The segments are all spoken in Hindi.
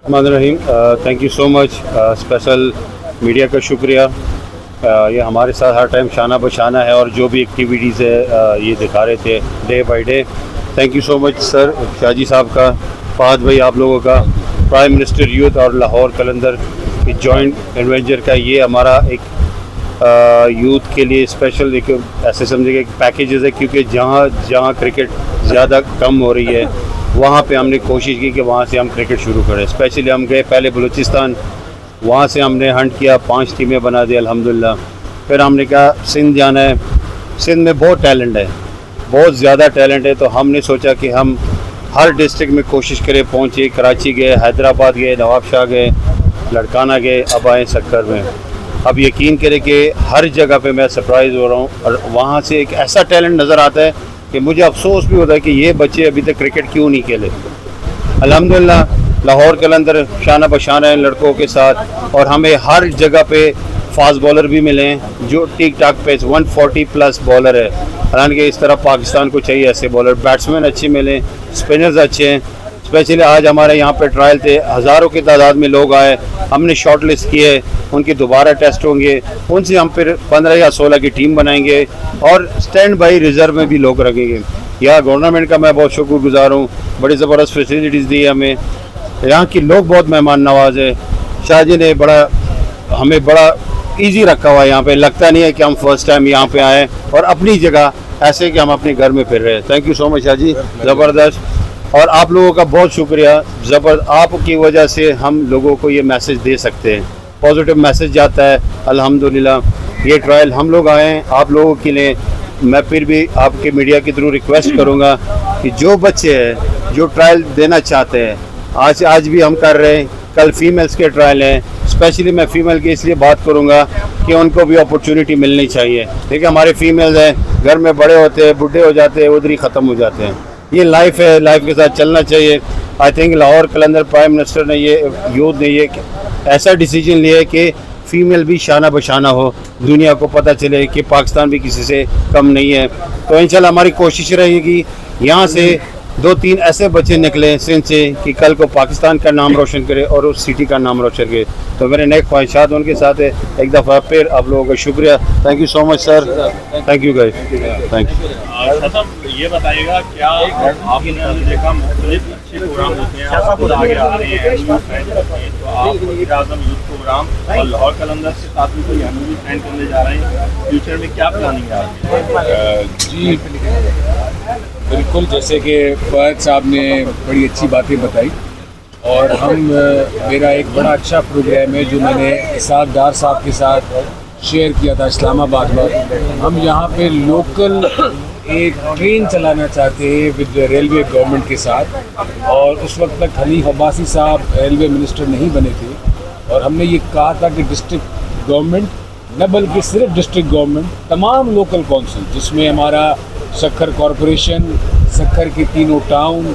Rahim, thank you so much. Special media का शुक्रिया। ये हमारे साथ हर टाइम शाना बशाना है और जो भी एक्टिविटीज़ है ये दिखा रहे थे day by day. Thank you so much sir, Shaji साहब का, फहद भाई, आप लोगों का, प्राइम मिनिस्टर यूथ और लाहौर कलंदर की जॉइंट एडवेंचर का ये हमारा एक यूथ के लिए स्पेशल एक ऐसे समझिए एक पैकेजेस है, क्योंकि जहाँ जहाँ क्रिकेट ज़्यादा कम हो रही है वहाँ पे हमने कोशिश की कि वहाँ से हम क्रिकेट शुरू करें। स्पेशली हम गए पहले बलूचिस्तान, वहाँ से हमने हंट किया, 5 टीमें बना दी अल्हम्दुलिल्लाह। फिर हमने कहा सिंध जाना है, सिंध में बहुत टैलेंट है, बहुत ज़्यादा टैलेंट है, तो हमने सोचा कि हम हर डिस्ट्रिक्ट में कोशिश करें पहुँचे। कराची गए, हैदराबाद गए, नवाबशाह गए, लड़काना गए, अब आए सक्कर में। अब यकीन करें कि हर जगह पे मैं सरप्राइज़ हो रहा हूँ और वहाँ से एक ऐसा टैलेंट नज़र आता है कि मुझे अफसोस भी होता है कि ये बच्चे अभी तक क्रिकेट क्यों नहीं खेले। अल्हम्दुलिल्लाह लाहौर के अंदर शाना बशाना है लड़कों के साथ, और हमें हर जगह पे फास्ट बॉलर भी मिले हैं जो ठीक ठाक पेस 140 प्लस बॉलर है। हालांकि इस तरह पाकिस्तान को चाहिए ऐसे बॉलर। बैट्समैन अच्छे मिले, स्पिनर्स अच्छे हैं। स्पेशली आज हमारे यहाँ पे ट्रायल थे, हज़ारों की तादाद में लोग आए, हमने शॉर्ट लिस्ट किए, उनके दोबारा टेस्ट होंगे, उनसे हम फिर 15 या 16 की टीम बनाएंगे और स्टैंड बाई रिज़र्व में भी लोग रखेंगे। यहाँ गवर्नमेंट का मैं बहुत शुक्रगुजार हूँ, बड़ी ज़बरदस्त फैसिलिटीज़ दी है हमें। यहाँ के लोग बहुत मेहमान नवाज है। शाहजी ने हमें बड़ा ईजी रखा हुआ है यहाँ पे, लगता नहीं है कि हम फर्स्ट टाइम यहाँ पे आए और अपनी जगह ऐसे कि हम अपने घर में फिर रहे हैं। Thank you so much Shahji, ज़बरदस्त। और आप लोगों का बहुत शुक्रिया, आपकी वजह से हम लोगों को ये मैसेज दे सकते हैं, पॉजिटिव मैसेज जाता है अल्हम्दुलिल्लाह। ये ट्रायल हम लोग आए हैं आप लोगों के लिए। मैं फिर भी आपके मीडिया के थ्रू रिक्वेस्ट करूँगा कि जो बच्चे हैं जो ट्रायल देना चाहते हैं, आज भी हम कर रहे हैं, कल फीमेल्स के ट्रायल हैं। स्पेशली मैं फ़ीमेल की इसलिए बात करूँगा कि उनको भी अपॉर्चुनिटी मिलनी चाहिए। देखिए हमारे फीमेल्स हैं, घर में बड़े होते हैं, बूढ़े हो जाते हैं, उधर ही ख़त्म हो जाते हैं। ये लाइफ है, लाइफ के साथ चलना चाहिए। I think Lahore Qalandar prime minister ने यूथ ने ये ऐसा डिसीजन लिया है कि फ़ीमेल भी शाना बशाना हो, दुनिया को पता चले कि पाकिस्तान भी किसी से कम नहीं है। तो इंशाल्लाह हमारी कोशिश रहेगी यहाँ से 2-3 ऐसे बच्चे निकले सिंध से कि कल को पाकिस्तान का नाम रोशन करे और उस सिटी का नाम रोशन करे। तो मेरे नए ख्वाहिशात उनके साथ है। एक दफ़ा फिर आप लोगों का शुक्रिया। Thank you so much sir, thank you guys, thank you. ये बताइएगा, क्या आपने देखा मुख्तलिफ अच्छे प्रोग्राम होते हैं, आप खुद आगे आ रहे हैं, तो आप वज़ीर आज़म यूथ प्रोग्राम और लाहौर कलंदर के साथ में कोई एमओयू साइन करने जा रहे हैं, फ्यूचर में क्या प्लानिंग है आपकी? जी बिल्कुल, जैसे कि फहद साहब ने बड़ी अच्छी बातें बताई और मेरा एक बड़ा अच्छा प्रोग्राम है जो मैंने इसाक डार साहब के साथ शेयर किया था इस्लामाबाद में। हम यहाँ पे लोकल एक ट्रेन चलाना चाहते हैं विद रेलवे गवर्नमेंट के साथ, और उस वक्त तक हनीफ अब्बासी साहब रेलवे मिनिस्टर नहीं बने थे और हमने ये कहा था कि डिस्ट्रिक्ट गवर्नमेंट न बल्कि सिर्फ डिस्ट्रिक्ट गवर्नमेंट, तमाम लोकल कौंसिल जिसमें हमारा सक्खर कॉरपोरेशन, सक्खर के तीनों टाउन,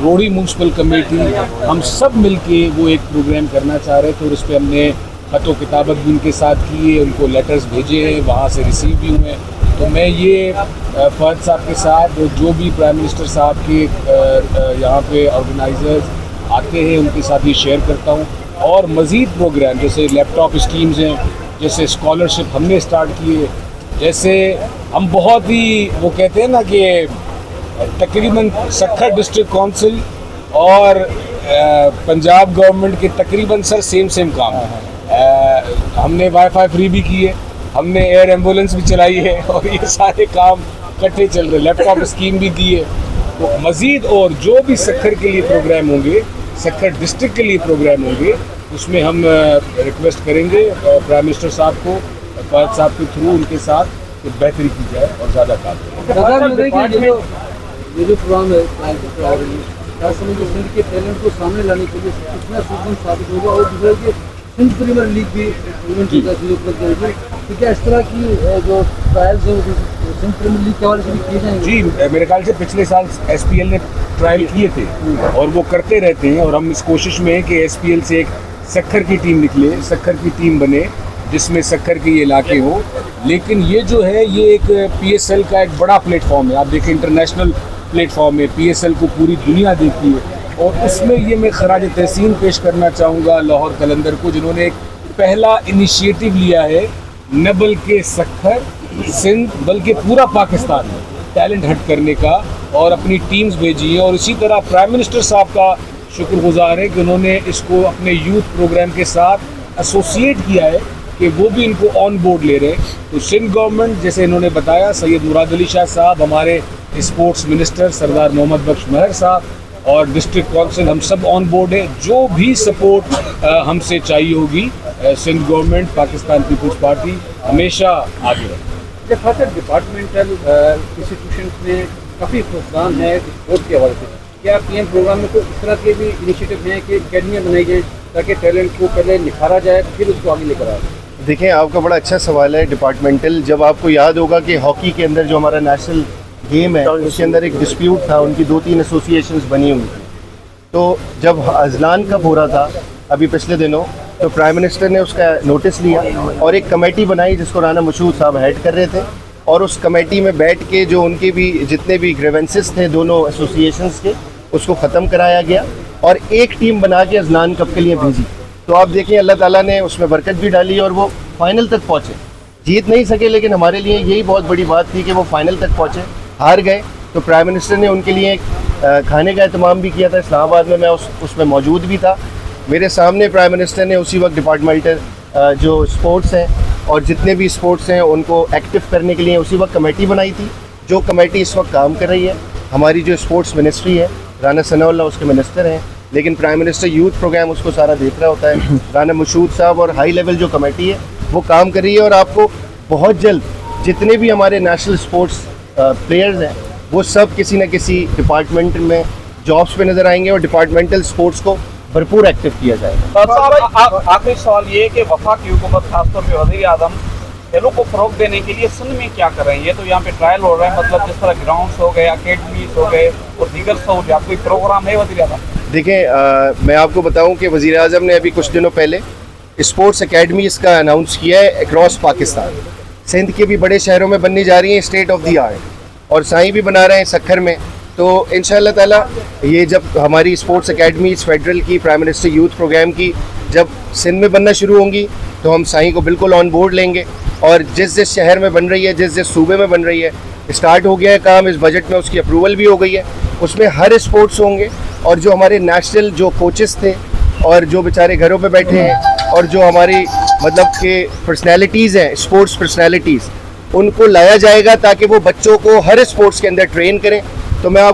रोड़ी म्यूनसिपल कमेटी, हम सब मिलके वो एक प्रोग्राम करना चाह रहे थे और उस पर हमने ख़त किताबत भी उनके साथ किए, उनको लेटर्स भेजे हैं, वहाँ से रिसीव भी हुए। तो मैं ये फहद साहब के साथ जो भी प्राइम मिनिस्टर साहब के यहाँ पे ऑर्गेनाइजर्स आते हैं उनके साथ ये शेयर करता हूँ। और मज़ीद प्रोग्राम जैसे लैपटॉप स्कीम्स हैं, जैसे स्कॉलरशिप हमने स्टार्ट किए, जैसे हम बहुत ही वो कहते हैं ना कि तकरीबन सक्खर डिस्ट्रिक्ट काउंसिल और पंजाब गवर्नमेंट के तकरीबन सर सेम काम हमने वाईफाई फ्री भी किए, हमने एयर एम्बुलेंस भी चलाई है और ये सारे काम इकट्ठे चल रहे, लैपटॉप स्कीम भी दी है। तो मज़ीद और जो भी सक्खर के लिए प्रोग्राम होंगे, सक्खर डिस्ट्रिक्ट के लिए प्रोग्राम होंगे, उसमें हम रिक्वेस्ट करेंगे प्राइम मिनिस्टर साहब को, फहद साहब के थ्रू उनके साथ कि बेहतरी की जाए और ज़्यादा काम करें। ये जो प्रोग्राम है सिंध के टैलेंट को सामने लाने के लिए कितना सूचना साबित होगा, और दूसरा कि सिंध प्रीमियर लीग भी तो क्या इस तरह की जो ट्रायल्स है सिंध प्रीमियर लीग के हवाले से भी किए जाएंगे? जी मेरे ख्याल से पिछले साल SPL ने ट्रायल किए थे और वो करते रहते हैं, और हम इस कोशिश में हैं कि SPL से एक सक्खर की टीम निकले, सक्खर की टीम बने जिसमें सक्खर के ये इलाके हो। लेकिन ये जो है ये एक PSL का एक बड़ा प्लेटफॉर्म है, आप देखिए इंटरनेशनल प्लेटफॉर्म है, PSL को पूरी दुनिया देखती है और उसमें ये मैं खराज तहसीन पेश करना चाहूँगा लाहौर कलंदर को, जिन्होंने एक पहला इनिशिएटिव लिया है न बल्कि सखर सिंध बल्कि पूरा पाकिस्तान में टैलेंट हट करने का, और अपनी टीम्स भेजी हैं। और इसी तरह प्राइम मिनिस्टर साहब का शुक्रगुजार है कि उन्होंने इसको अपने यूथ प्रोग्राम के साथ एसोसिएट किया है कि वो भी इनको ऑन बोर्ड ले रहे हैं। तो सिंध गवर्नमेंट, जैसे इन्होंने बताया, सैयद मुराद अली शाह साहब, हमारे स्पोर्ट्स मिनिस्टर सरदार मोहम्मद बख्श महर साहब और डिस्ट्रिक्ट काउंसिल, हम सब ऑन बोर्ड है। जो भी सपोर्ट हमसे चाहिए होगी, सिंध गवर्नमेंट, पाकिस्तान पीपल्स पार्टी हमेशा आगे रहे। फर्दर डिपार्टमेंटल इंस्टीट्यूशंस में काफ़ी प्रोत्साहन है स्पोर्ट्स के हवाले से। क्या पीएम प्रोग्राम में कोई इस तरह के भी इनिशिएटिव हैं कि अकेडमियाँ बनाई जाए ताकि टैलेंट को पहले निखारा जाए फिर उसको आगे लेकर आए? देखें, आपका बड़ा अच्छा सवाल है डिपार्टमेंटल। जब आपको याद होगा कि हॉकी के अंदर जो हमारा नेशनल गेम है उसके अंदर एक डिस्प्यूट था, उनकी 2-3 एसोसिएशंस बनी हुई थी। तो जब अजलान कप हो रहा था अभी पिछले दिनों, तो प्राइम मिनिस्टर ने उसका नोटिस लिया और एक कमेटी बनाई जिसको राना मशहूद साहब हेड कर रहे थे। और उस कमेटी में बैठ के जो उनके भी जितने भी ग्रीवेंसेस थे दोनों एसोसिएशंस के, उसको ख़त्म कराया गया और एक टीम बना के अजलान कप के लिए भेजी। तो आप देखिए, अल्लाह ताला ने उसमें बरकत भी डाली और वो फाइनल तक पहुँचे। जीत नहीं सके, लेकिन हमारे लिए यही बहुत बड़ी बात थी कि वो फाइनल तक पहुँचे। हार गए तो प्राइम मिनिस्टर ने उनके लिए खाने का एहतमाम भी किया था इस्लामाबाद में। मैं उसमें मौजूद भी था। मेरे सामने प्राइम मिनिस्टर ने उसी वक्त डिपार्टमेंटल जो स्पोर्ट्स हैं और जितने भी स्पोर्ट्स हैं उनको एक्टिव करने के लिए उसी वक्त कमेटी बनाई थी, जो कमेटी इस वक्त काम कर रही है। हमारी जो स्पोर्ट्स मिनिस्ट्री है, राना सनाउल्लाह उसके मिनिस्टर हैं, लेकिन प्राइम मिनिस्टर यूथ प्रोग्राम उसको सारा देख रहा होता है। राना मशहूद साहब और हाई लेवल जो कमेटी है वो काम कर रही है। और आपको बहुत जल्द जितने भी हमारे नेशनल स्पोर्ट्स प्लेयर्स हैं वो सब किसी न किसी डिपार्टमेंट में जॉब्स पे नज़र आएंगे और डिपार्टमेंटल स्पोर्ट्स को भरपूर एक्टिव किया जाएगा। आखिरी सवाल ये कि वफाक की हुकूमत खासतौर पर वज़ीर आज़म खेलों को फ़रोग देने के लिए सिंध में क्या कर रहे हैं? ये तो यहाँ पे ट्रायल हो रहे हैं, मतलब जिस तरह ग्राउंड्स हो गए, अकेडमीज हो गए और दीगर सहूलियात, कोई प्रोग्राम है वज़ीर आज़म? देखें, मैं आपको बताऊं कि वज़ीर आज़म ने अभी कुछ दिनों पहले स्पोर्ट्स अकेडमीज़ का अनाउंस किया है अक्रॉस पाकिस्तान। सिंध के भी बड़े शहरों में बननी जा रही हैं स्टेट ऑफ द आर्ट, और साईं भी बना रहे हैं सखर में। तो इंशाअल्लाह ताला ये जब हमारी स्पोर्ट्स अकेडमीज़ फेडरल की, प्राइम मिनिस्टर यूथ प्रोग्राम की जब सिंध में बनना शुरू होंगी तो हम साईं को बिल्कुल ऑन बोर्ड लेंगे। और जिस जिस शहर में बन रही है, जिस जिस सूबे में बन रही है, स्टार्ट हो गया है काम, इस बजट में उसकी अप्रूवल भी हो गई है। उसमें हर स्पोर्ट्स होंगे और जो हमारे नेशनल जो कोचेस थे और जो बेचारे घरों पे बैठे हैं और जो हमारी मतलब के पर्सनैलिटीज़ हैं, स्पोर्ट्स पर्सनैलिटीज़, उनको लाया जाएगा ताकि वो बच्चों को हर स्पोर्ट्स के अंदर ट्रेन करें। तो मैं